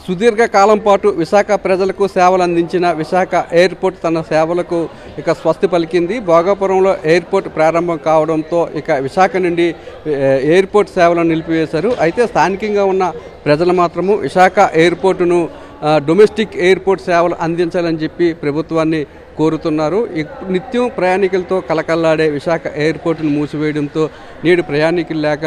సుదీర్ఘకాలం పాటు విశాఖ ప్రజలకు సేవలు అందించిన విశాఖ ఎయిర్పోర్ట్ తన సేవలకు ఇక స్వస్తి పలికింది. భోగాపురంలో ఎయిర్పోర్ట్ ప్రారంభం కావడంతో ఇక విశాఖ నుండి ఎయిర్పోర్ట్ సేవలను నిలిపివేశారు. అయితే స్థానికంగా ఉన్న ప్రజలు మాత్రము విశాఖ ఎయిర్పోర్టును డొమెస్టిక్ ఎయిర్పోర్ట్ సేవలు అందించాలని చెప్పి ప్రభుత్వాన్ని కోరుతున్నారు. నిత్యం ప్రయాణికులతో కలకల్లాడే విశాఖ ఎయిర్పోర్టును మూసివేయడంతో నేడు ప్రయాణికులు లేక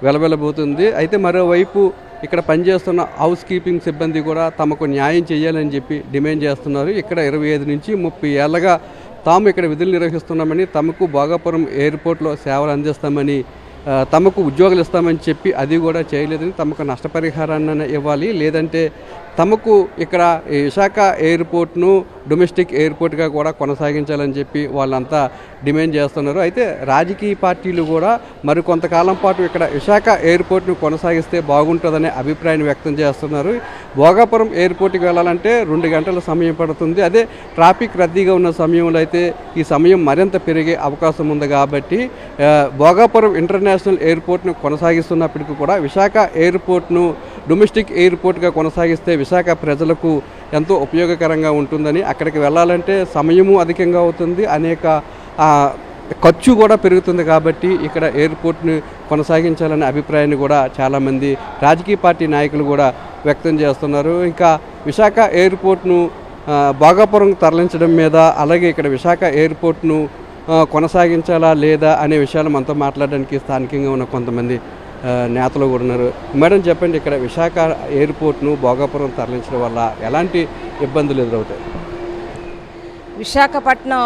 వెలవెలబోతుంది. అయితే మరోవైపు ఇక్కడ పనిచేస్తున్న హౌస్ కీపింగ్ సిబ్బంది కూడా తమకు న్యాయం చేయాలని చెప్పి డిమాండ్ చేస్తున్నారు. ఇక్కడ 25 నుంచి 30 ఏళ్లుగా తాము ఇక్కడ విధులు నిర్వహిస్తున్నామని, తమకు భోగాపురం ఎయిర్పోర్ట్లో సేవలు అందిస్తామని, తమకు ఉద్యోగాలు ఇస్తామని చెప్పి అది కూడా చేయలేదని, తమకు నష్టపరిహారాన్ని ఇవ్వాలి, లేదంటే తమకు ఇక్కడ విశాఖ ఎయిర్పోర్ట్ను డొమెస్టిక్ ఎయిర్పోర్ట్గా కూడా కొనసాగించాలని చెప్పి వాళ్ళంతా డిమాండ్ చేస్తున్నారు. అయితే రాజకీయ పార్టీలు కూడా మరికొంతకాలం పాటు ఇక్కడ విశాఖ ఎయిర్పోర్ట్ను కొనసాగిస్తే బాగుంటుందనే అభిప్రాయాన్ని వ్యక్తం చేస్తున్నారు. భోగాపురం ఎయిర్పోర్ట్కి వెళ్ళాలంటే 2 గంటల సమయం పడుతుంది. అదే ట్రాఫిక్ రద్దీగా ఉన్న సమయంలో అయితే ఈ సమయం మరింత పెరిగే అవకాశం ఉంది. కాబట్టి భోగాపురం ఇంటర్నేషనల్ ఎయిర్పోర్ట్ను కొనసాగిస్తున్నప్పటికీ కూడా విశాఖ ఎయిర్పోర్ట్ను డొమెస్టిక్ ఎయిర్పోర్ట్గా కొనసాగిస్తే విశాఖ ప్రజలకు ఎంతో ఉపయోగకరంగా ఉంటుందని, అక్కడికి వెళ్ళాలంటే సమయము అధికంగా అవుతుంది, అనేక ఖర్చు కూడా పెరుగుతుంది. కాబట్టి ఇక్కడ ఎయిర్పోర్ట్ని కొనసాగించాలనే అభిప్రాయాన్ని కూడా చాలామంది రాజకీయ పార్టీ నాయకులు కూడా వ్యక్తం చేస్తున్నారు. ఇంకా విశాఖ ఎయిర్పోర్ట్ను భోగాపురం తరలించడం మీద, అలాగే ఇక్కడ విశాఖ ఎయిర్పోర్ట్ను కొనసాగించాలా లేదా అనే విషయాలు మనతో మాట్లాడడానికి స్థానికంగా ఉన్న కొంతమంది నేతలు కూడా ఉన్నారు. మేడం చెప్పండి, ఇక్కడ విశాఖ ఎయిర్పోర్ట్ను భోగాపురం తరలించడం వల్ల ఎలాంటి ఇబ్బందులు ఎదురవుతాయి? విశాఖపట్నం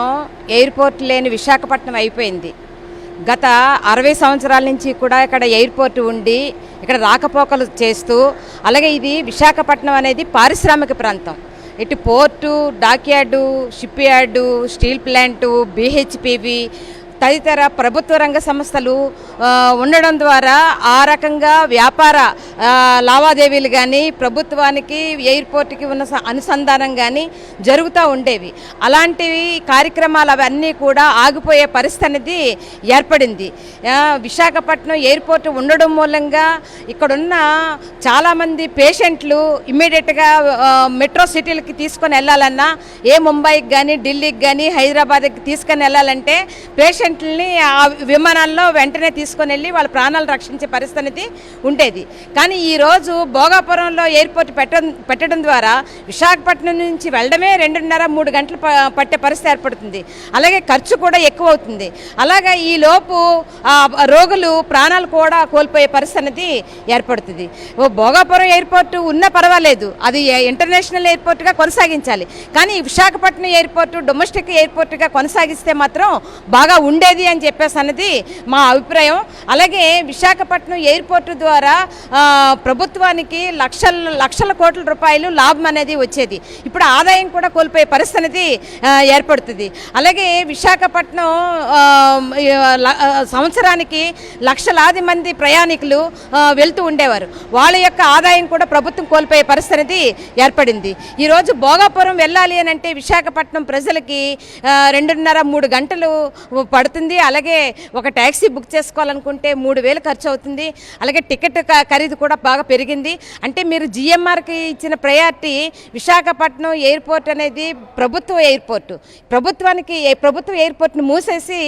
ఎయిర్పోర్ట్ లేని విశాఖపట్నం అయిపోయింది. గత 60 సంవత్సరాల నుంచి కూడా ఇక్కడ ఎయిర్పోర్ట్ ఉండి ఇక్కడ రాకపోకలు చేస్తూ, అలాగే ఇది విశాఖపట్నం అనేది పారిశ్రామిక ప్రాంతం. ఇటు port, dockyard, shipyard, steel plant, BHPV తదితర ప్రభుత్వ రంగ సంస్థలు ఉండడం ద్వారా ఆ రకంగా వ్యాపార లావాదేవీలు కానీ ప్రభుత్వానికి ఎయిర్పోర్ట్కి ఉన్న అనుసంధానం కానీ జరుగుతూ ఉండేవి. అలాంటివి కార్యక్రమాలు అవన్నీ కూడా ఆగిపోయే పరిస్థితి అనేది ఏర్పడింది. విశాఖపట్నం ఎయిర్పోర్ట్ ఉండడం మూలంగా ఇక్కడున్న చాలామంది పేషెంట్లు ఇమ్మీడియట్గా మెట్రో సిటీలకి తీసుకొని వెళ్ళాలన్నా, ఏ ముంబైకి కానీ ఢిల్లీకి కానీ హైదరాబాద్కి తీసుకొని వెళ్ళాలంటే పేషెంట్లని ఆ విమానాల్లో వెంటనే తీసుకొని వెళ్ళి వాళ్ళ ప్రాణాలు రక్షించే పరిస్థితి ఉండేది. కానీ ఈరోజు భోగాపురంలో ఎయిర్పోర్ట్ పెట్టడం ద్వారా విశాఖపట్నం నుంచి వెళ్ళడమే 2.5-3 గంటలు పట్టే పరిస్థితి ఏర్పడుతుంది. అలాగే ఖర్చు కూడా ఎక్కువ అవుతుంది. అలాగే ఈ లోపు రోగులు ప్రాణాలు కూడా కోల్పోయే పరిస్థితి ఏర్పడుతుంది. భోగాపురం ఎయిర్పోర్టు ఉన్నా పర్వాలేదు, అది ఇంటర్నేషనల్ ఎయిర్పోర్ట్గా కొనసాగించాలి. కానీ విశాఖపట్నం ఎయిర్పోర్టు డొమెస్టిక్ ఎయిర్పోర్ట్గా కొనసాగిస్తే మాత్రం బాగా ఉండేది అని చెప్పేసి అన్నది మా అభిప్రాయం. అలాగే విశాఖపట్నం ఎయిర్పోర్టు ద్వారా ప్రభుత్వానికి లక్షల కోట్ల రూపాయలు లాభం అనేది వచ్చేది. ఇప్పుడు ఆదాయం కూడా కోల్పోయే పరిస్థితి ఏర్పడుతుంది. అలాగే విశాఖపట్నం సంవత్సరానికి లక్షలాది మంది ప్రయాణికులు వెళ్తూ ఉండేవారు. వాళ్ళ యొక్క ఆదాయం కూడా ప్రభుత్వం కోల్పోయే పరిస్థితి ఏర్పడింది. ఈరోజు భోగాపురం వెళ్ళాలి అని అంటే విశాఖపట్నం ప్రజలకి 2.5-3 గంటలు పడుతుంది. అలాగే ఒక ట్యాక్సీ బుక్ చేసుకోవాలనుకుంటే 3,000 ఖర్చు అవుతుంది. అలాగే టికెట్ ఖరీదు కూడా బాగా పెరిగింది. అంటే మీరు GMRకి ఇచ్చిన ప్రయారిటీ విశాఖపట్నం ఎయిర్పోర్ట్ అనేది ప్రభుత్వ ఎయిర్పోర్టు. ప్రభుత్వ ఎయిర్పోర్ట్ని మూసేసి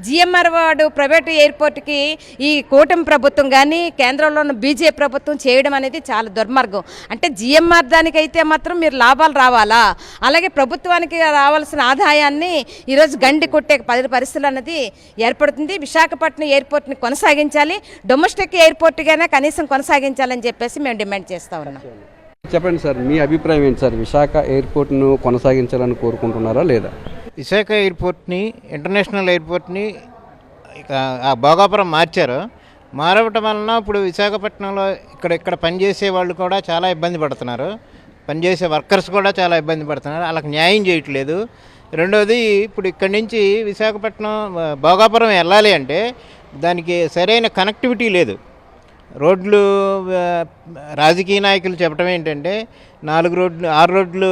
GMR వాడు ప్రైవేటు ఎయిర్పోర్ట్కి ఈ కూటమి ప్రభుత్వం కానీ కేంద్రంలో ఉన్న BJP ప్రభుత్వం చేయడం అనేది చాలా దుర్మార్గం. అంటే GMR దానికైతే మాత్రం మీరు లాభాలు రావాలా, అలాగే ప్రభుత్వానికి రావాల్సిన ఆదాయాన్ని ఈరోజు గండి కొట్టే పరిస్థితులు అన్నది ఏర్పడుతుంది. విశాఖపట్నం ఎయిర్పోర్ట్ని కొనసాగించాలి, డొమెస్టిక్ ఎయిర్పోర్ట్గానే కనీసం కొనసాగించాలని చెప్పేసి మేము డిమాండ్ చేస్తూ ఉన్నాం. చెప్పండి సార్, మీ అభిప్రాయం ఏంటి సార్? విశాఖ ఎయిర్పోర్ట్ను కొనసాగించాలని కోరుకుంటున్నారా లేదా? విశాఖ ఎయిర్పోర్ట్ని ఇంటర్నేషనల్ ఎయిర్పోర్ట్ని భోగాపురం మారవటం వలన ఇప్పుడు విశాఖపట్నంలో ఇక్కడ పనిచేసే వాళ్ళు కూడా చాలా ఇబ్బంది పడుతున్నారు. పనిచేసే వర్కర్స్ కూడా చాలా ఇబ్బంది పడుతున్నారు. వాళ్ళకి న్యాయం చేయట్లేదు. రెండోది, ఇప్పుడు ఇక్కడి నుంచి విశాఖపట్నం భోగాపురం వెళ్ళాలి అంటే దానికి సరైన కనెక్టివిటీ లేదు. రోడ్లు రాజకీయ నాయకులు చెప్పడం ఏంటంటే 6 రోడ్లు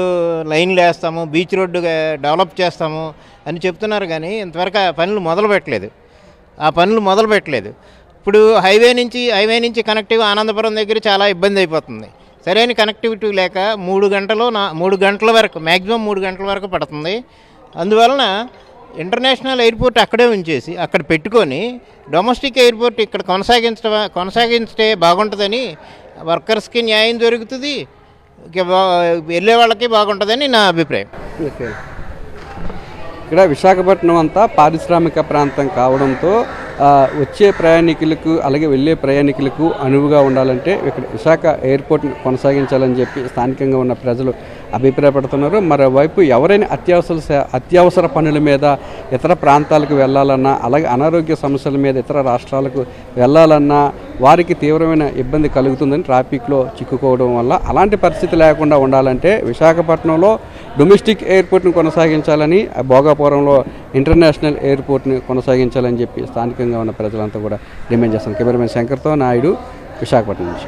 లైన్లు వేస్తాము, బీచ్ రోడ్డు డెవలప్ చేస్తాము అని చెప్తున్నారు. కానీ ఇంతవరకు ఆ పనులు మొదలు పెట్టలేదు. ఇప్పుడు హైవే నుంచి కనెక్టివ్ ఆనందపురం దగ్గర చాలా ఇబ్బంది అయిపోతుంది. సరైన కనెక్టివిటీ లేక 3 గంటల వరకు మ్యాక్సిమం 3 గంటల వరకు పడుతుంది. అందువలన ఇంటర్నేషనల్ ఎయిర్పోర్ట్ అక్కడే ఉంచేసి అక్కడ పెట్టుకొని డొమెస్టిక్ ఎయిర్పోర్ట్ ఇక్కడ కొనసాగిస్తే బాగుంటుందని, వర్కర్స్కి న్యాయం జరుగుతుంది, వెళ్ళే వాళ్ళకి బాగుంటుందని నా అభిప్రాయం. ఓకే. ఇక్కడ విశాఖపట్నం అంతా పారిశ్రామిక ప్రాంతం కావడంతో వచ్చే ప్రయాణికులకు అలాగే వెళ్ళే ప్రయాణికులకు అనువుగా ఉండాలంటే ఇక్కడ విశాఖ ఎయిర్పోర్ట్ని కొనసాగించాలని చెప్పి స్థానికంగా ఉన్న ప్రజలు అభిప్రాయపడుతున్నారు. మరోవైపు ఎవరైనా అత్యవసర పనుల మీద ఇతర ప్రాంతాలకు వెళ్ళాలన్నా, అలాగే అనారోగ్య సమస్యల మీద ఇతర రాష్ట్రాలకు వెళ్ళాలన్నా వారికి తీవ్రమైన ఇబ్బంది కలుగుతుందని ట్రాఫిక్లో చిక్కుకోవడం వల్ల అలాంటి పరిస్థితి లేకుండా ఉండాలంటే విశాఖపట్నంలో డొమెస్టిక్ ఎయిర్పోర్ట్ని కొనసాగించాలని, భోగాపురంలో ఇంటర్నేషనల్ ఎయిర్పోర్ట్ని కొనసాగించాలని చెప్పి స్థానికంగా ఉన్న ప్రజలంతా కూడా డిమాండ్ చేస్తున్నారు. కెమెరామెన్ శంకర్తో నాయుడు, విశాఖపట్నం నుంచి.